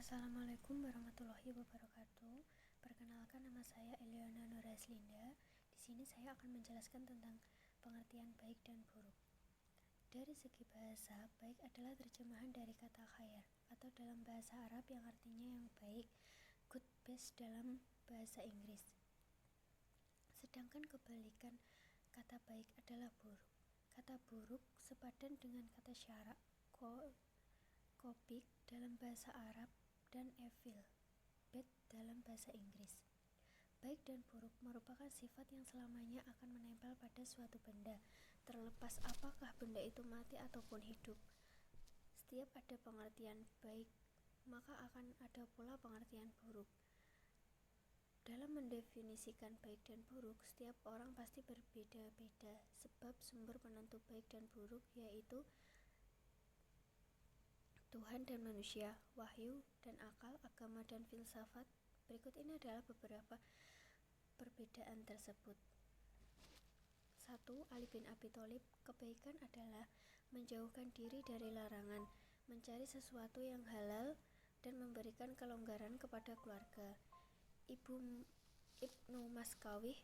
Assalamualaikum warahmatullahi wabarakatuh. Perkenalkan, nama saya Eliana Nurhaslinda. Di sini saya akan menjelaskan tentang pengertian baik dan buruk. Dari segi bahasa, baik adalah terjemahan dari kata khair atau dalam bahasa Arab yang artinya yang baik, good best dalam bahasa Inggris. Sedangkan kebalikan kata baik adalah buruk. Kata buruk sepadan dengan kata syarak, kopik dalam bahasa Arab, dan evil, bad dalam bahasa Inggris. Baik dan buruk merupakan sifat yang selamanya akan menempel pada suatu benda, terlepas apakah benda itu mati ataupun hidup. Setiap ada pengertian baik, maka akan ada pula pengertian buruk. Dalam mendefinisikan baik dan buruk, setiap orang pasti berbeda-beda, sebab sumber penentu baik dan buruk yaitu Tuhan dan manusia, wahyu dan akal, agama dan filsafat. Berikut ini adalah beberapa perbedaan tersebut. 1. Ali bin Abi Thalib, kebaikan adalah menjauhkan diri dari larangan, mencari sesuatu yang halal, dan memberikan kelonggaran kepada keluarga. Ibnu Maskawih,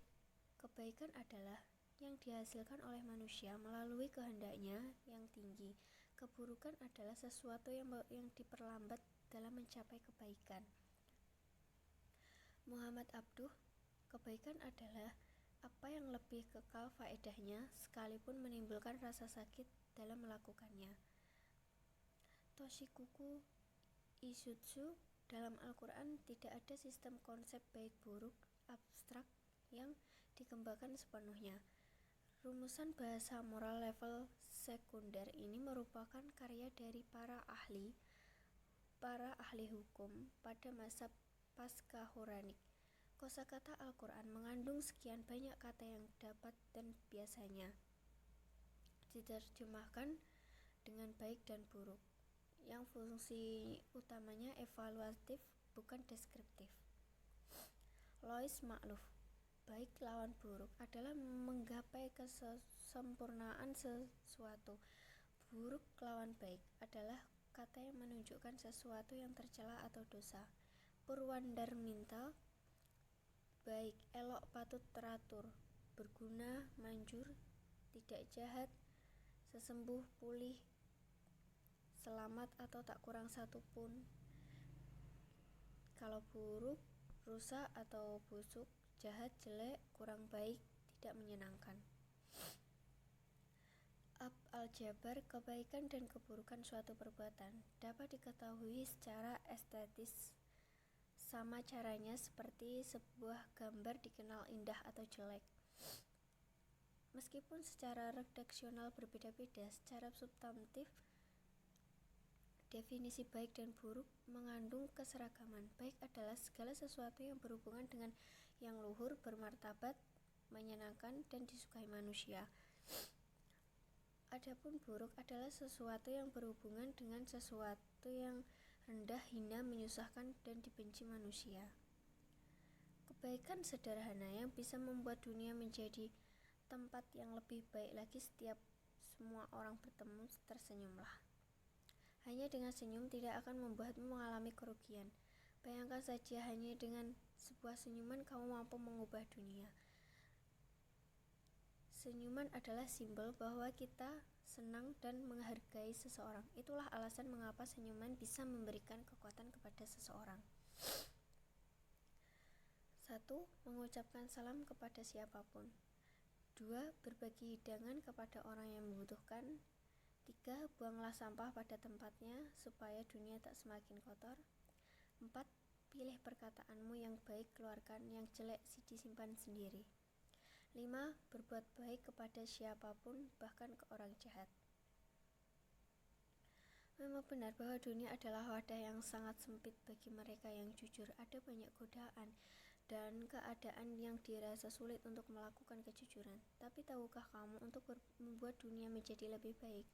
kebaikan adalah yang dihasilkan oleh manusia melalui kehendaknya yang tinggi. Keburukan adalah sesuatu yang diperlambat dalam mencapai kebaikan. Muhammad Abduh, kebaikan adalah apa yang lebih kekal faedahnya sekalipun menimbulkan rasa sakit dalam melakukannya. Toshikuku Izutsu, dalam Al-Quran tidak ada sistem konsep baik buruk abstrak yang dikembangkan sepenuhnya. Rumusan bahasa moral level sekunder ini merupakan karya dari para ahli hukum pada masa pasca Quranik. Kosakata Al-Quran mengandung sekian banyak kata yang dapat dan biasanya diterjemahkan dengan baik dan buruk, yang fungsi utamanya evaluatif bukan deskriptif. Lois Makluf, baik lawan buruk adalah menggapai kesempurnaan sesuatu. Buruk lawan baik adalah kata yang menunjukkan sesuatu yang tercela atau dosa. Purwandarminta, baik, elok, patut, teratur, berguna, manjur, tidak jahat, sesembuh, pulih, selamat atau tak kurang satu pun. Kalau buruk, rusak atau busuk, jahat, jelek, kurang baik, tidak menyenangkan. Al-Jabar, kebaikan dan keburukan suatu perbuatan dapat diketahui secara estetis, sama caranya seperti sebuah gambar dikenal indah atau jelek. Meskipun secara redaksional berbeda-beda, secara substantif definisi baik dan buruk mengandung keseragaman. Baik adalah segala sesuatu yang berhubungan dengan yang luhur, bermartabat, menyenangkan, dan disukai manusia. Adapun buruk adalah sesuatu yang berhubungan dengan sesuatu yang rendah, hina, menyusahkan, dan dibenci manusia. Kebaikan sederhana yang bisa membuat dunia menjadi tempat yang lebih baik lagi. Setiap semua orang bertemu, tersenyumlah. Hanya dengan senyum tidak akan membuatmu mengalami kerugian. Bayangkan saja, hanya dengan sebuah senyuman kamu mampu mengubah dunia. Senyuman adalah simbol bahwa kita senang dan menghargai seseorang. Itulah alasan mengapa senyuman bisa memberikan kekuatan kepada seseorang. 1. Mengucapkan salam kepada siapapun. 2. Berbagi hidangan kepada orang yang membutuhkan. 3. Buanglah sampah pada tempatnya supaya dunia tak semakin kotor. 4. Pilih perkataanmu yang baik, keluarkan yang jelek disimpan sendiri. 5. Berbuat baik kepada siapapun, bahkan ke orang jahat. Memang benar bahwa dunia adalah wadah yang sangat sempit bagi mereka yang jujur. Ada banyak godaan dan keadaan yang dirasa sulit untuk melakukan kejujuran. Tapi tahukah kamu, untuk membuat dunia menjadi lebih baik,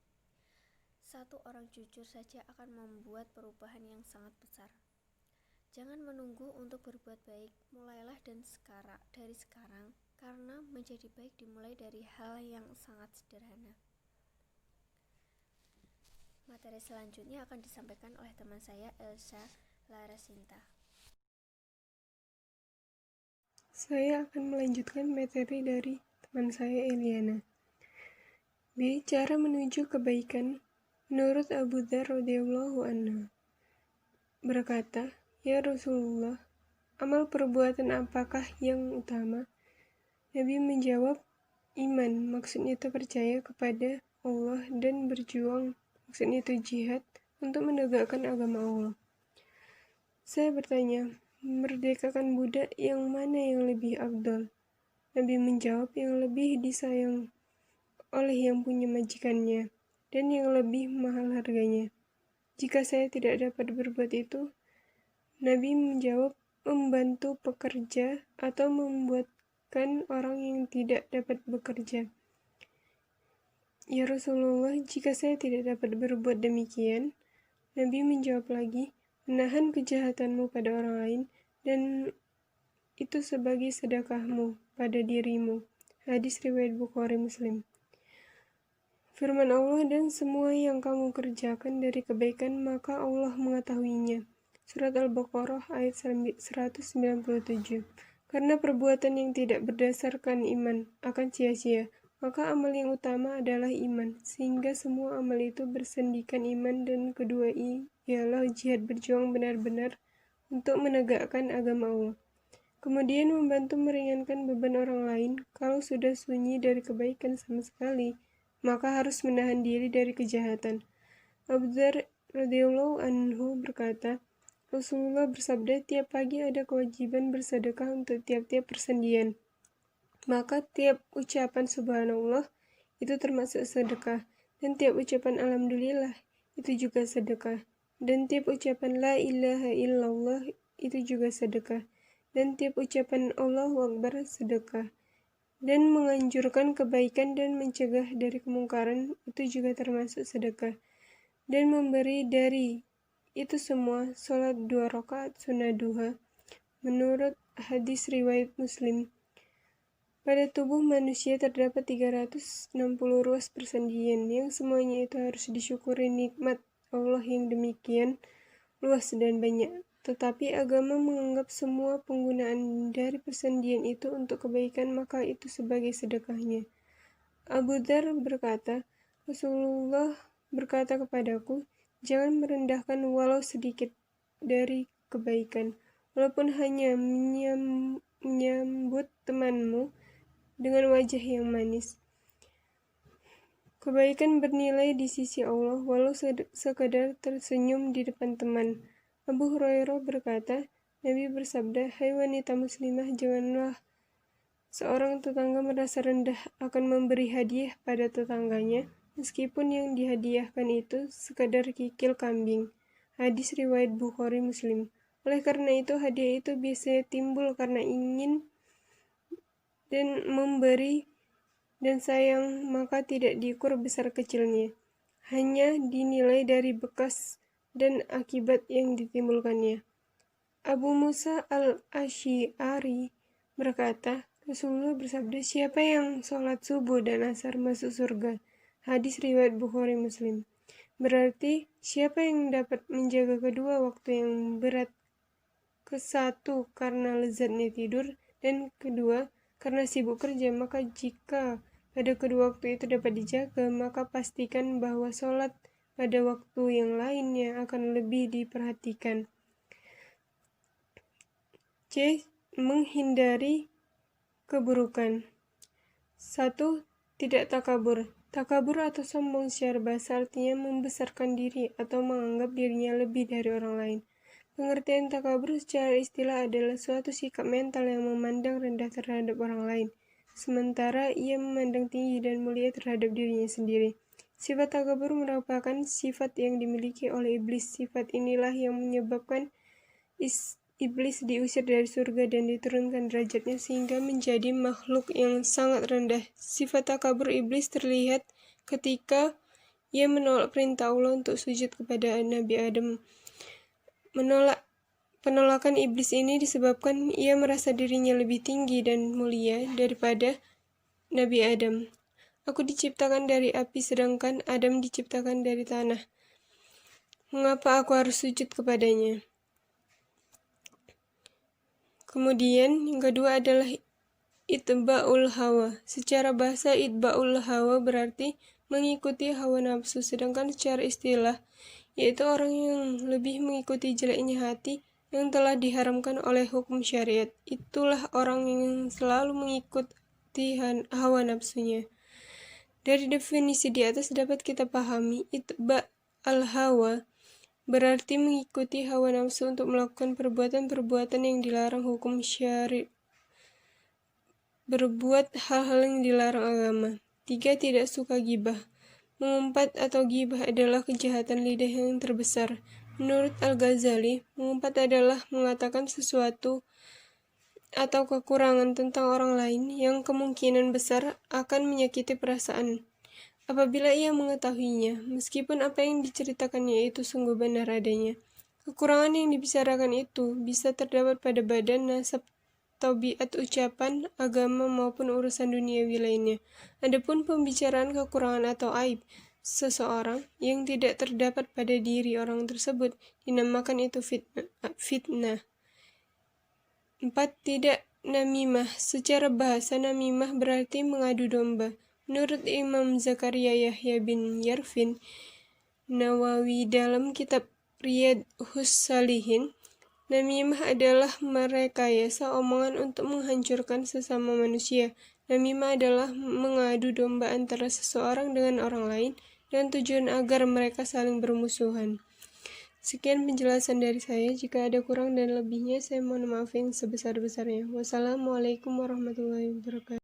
satu orang jujur saja akan membuat perubahan yang sangat besar. Jangan menunggu untuk berbuat baik, mulailah dari sekarang, karena menjadi baik dimulai dari hal yang sangat sederhana. Materi selanjutnya akan disampaikan oleh teman saya, Elsa Larasinta. Saya akan melanjutkan materi dari teman saya Eliana. B. Cara menuju kebaikan. Menurut Abu Dzar radhiyallahu anhu berkata, "Ya Rasulullah, amal perbuatan apakah yang utama?" Nabi menjawab, "Iman, maksudnya itu percaya kepada Allah dan berjuang, maksudnya itu jihad untuk menegakkan agama Allah." Saya bertanya, merdekakan budak yang mana yang lebih afdal? Nabi menjawab, yang lebih disayang oleh yang punya majikannya, dan yang lebih mahal harganya. Jika saya tidak dapat berbuat itu, Nabi menjawab, membantu pekerja atau membuatkan orang yang tidak dapat bekerja. Ya Rasulullah, jika saya tidak dapat berbuat demikian, Nabi menjawab lagi, menahan kejahatanmu pada orang lain, dan itu sebagai sedekahmu pada dirimu. Hadis riwayat Bukhari Muslim. Firman Allah, dan semua yang kamu kerjakan dari kebaikan, maka Allah mengetahuinya. Surat Al-Baqarah ayat 197. Karena perbuatan yang tidak berdasarkan iman akan sia-sia, maka amal yang utama adalah iman, sehingga semua amal itu bersendikan iman, dan kedua ialah jihad, berjuang benar-benar untuk menegakkan agama Allah. Kemudian membantu meringankan beban orang lain. Kalau sudah sunyi dari kebaikan sama sekali, maka harus menahan diri dari kejahatan. Abu Dzar radhiyallahu anhu berkata, Rasulullah bersabda, tiap pagi ada kewajiban bersedekah untuk tiap-tiap persendian. Maka tiap ucapan subhanallah itu termasuk sedekah, dan tiap ucapan alhamdulillah itu juga sedekah, dan tiap ucapan la ilaha illallah itu juga sedekah, dan tiap ucapan Allahu Akbar sedekah, dan menganjurkan kebaikan dan mencegah dari kemungkaran itu juga termasuk sedekah, dan memberi dari itu semua sholat 2 rakaat sunnah duha. Menurut hadis riwayat Muslim, pada tubuh manusia terdapat 360 ruas persendian, yang semuanya itu harus disyukuri nikmat Allah yang demikian luas dan banyak. Tetapi agama menganggap semua penggunaan dari persendian itu untuk kebaikan, maka itu sebagai sedekahnya. Abu Dzar berkata, Rasulullah berkata kepadaku, jangan merendahkan walau sedikit dari kebaikan, walaupun hanya menyambut temanmu dengan wajah yang manis. Kebaikan bernilai di sisi Allah, walau sekadar tersenyum di depan teman. Abu Hurairah berkata, Nabi bersabda, hai wanita muslimah, janganlah seorang tetangga merasa rendah akan memberi hadiah pada tetangganya, meskipun yang dihadiahkan itu sekadar kikil kambing. Hadis riwayat Bukhari Muslim. Oleh karena itu, hadiah itu biasanya timbul karena ingin dan memberi dan sayang, maka tidak diukur besar kecilnya, hanya dinilai dari bekas dan akibat yang ditimbulkannya. Abu Musa al-Asy'ari berkata, Rasulullah bersabda, siapa yang sholat subuh dan asar masuk surga. Hadis riwayat Bukhari Muslim. Berarti siapa yang dapat menjaga kedua waktu yang berat, kesatu karena lezatnya tidur, dan kedua karena sibuk kerja, maka jika pada kedua waktu itu dapat dijaga, maka pastikan bahwa sholat pada waktu yang lainnya akan lebih diperhatikan. C. Menghindari keburukan. 1. Tidak takabur. Takabur atau sombong secara bahasa artinya membesarkan diri atau menganggap dirinya lebih dari orang lain. Pengertian takabur secara istilah adalah suatu sikap mental yang memandang rendah terhadap orang lain, sementara ia memandang tinggi dan mulia terhadap dirinya sendiri. Sifat takabur merupakan sifat yang dimiliki oleh iblis. Sifat inilah yang menyebabkan iblis diusir dari surga dan diturunkan derajatnya sehingga menjadi makhluk yang sangat rendah. Sifat takabur iblis terlihat ketika ia menolak perintah Allah untuk sujud kepada Nabi Adam. Penolakan iblis ini disebabkan ia merasa dirinya lebih tinggi dan mulia daripada Nabi Adam. Aku diciptakan dari api sedangkan Adam diciptakan dari tanah. Mengapa aku harus sujud kepadanya? Kemudian yang kedua adalah itba'ul hawa. Secara bahasa itba'ul hawa berarti mengikuti hawa nafsu, sedangkan secara istilah yaitu orang yang lebih mengikuti jeleknya hati yang telah diharamkan oleh hukum syariat. Itulah orang yang selalu mengikuti hawa nafsunya. Dari definisi di atas dapat kita pahami, itba' al-hawa berarti mengikuti hawa nafsu untuk melakukan perbuatan-perbuatan yang dilarang hukum syari, berbuat hal-hal yang dilarang agama. 3. Tidak suka gibah. Mengumpat atau gibah adalah kejahatan lidah yang terbesar. Menurut Al-Ghazali, mengumpat adalah mengatakan sesuatu atau kekurangan tentang orang lain yang kemungkinan besar akan menyakiti perasaan apabila ia mengetahuinya, meskipun apa yang diceritakannya itu sungguh benar adanya. Kekurangan yang dibicarakan itu bisa terdapat pada badan, nasab, tabiat, ucapan, agama, maupun urusan duniawi lainnya. Adapun pembicaraan kekurangan atau aib seseorang yang tidak terdapat pada diri orang tersebut dinamakan itu fitnah. 4. Tidak namimah. Secara bahasa, namimah berarti mengadu domba. Menurut Imam Zakaria Yahya bin Yarfin Nawawi dalam kitab Riyadhus Shalihin, namimah adalah merekayasa omongan untuk menghancurkan sesama manusia. Namimah adalah mengadu domba antara seseorang dengan orang lain dengan tujuan agar mereka saling bermusuhan. Sekian penjelasan dari saya. Jika ada kurang dan lebihnya, saya mohon maaf yang sebesar-besarnya. Wassalamualaikum warahmatullahi wabarakatuh.